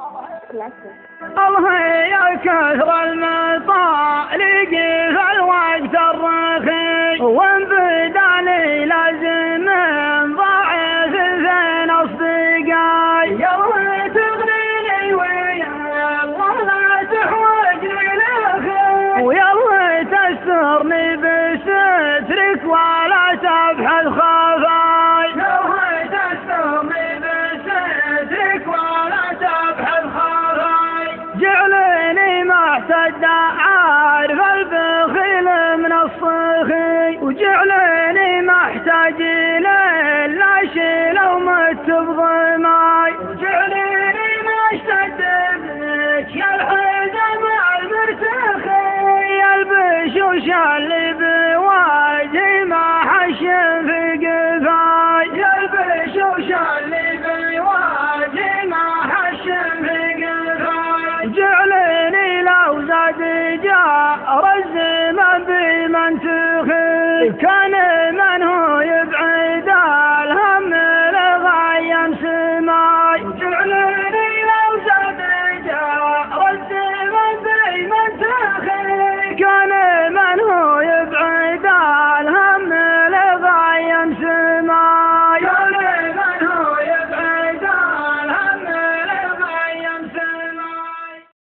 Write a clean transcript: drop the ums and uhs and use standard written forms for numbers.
الله يا كثر المطالق في الوقت الرخي، وانبدالي لازم ضاعف ثين اصدقاي. يلا تغنيني ويا الله لا تحوجني لخي، ويلا تسترني بسترك ولا تبحث خفاي. يلا تسترني بسترك ولا تبحث خفاي. جعلني محتد عارف البخيل من الصخي، وجعلني محتاج للعشي لو مت بضماي. وجعلني محتد بك يا الحزن مع المرتخي، يا البشوش اللي بواجهي ما حشم في قفاي. يا البشوش اللي بواجهي ما حشم في قفاي. جعلني لو زاد جار الزمن بمنتخي، كان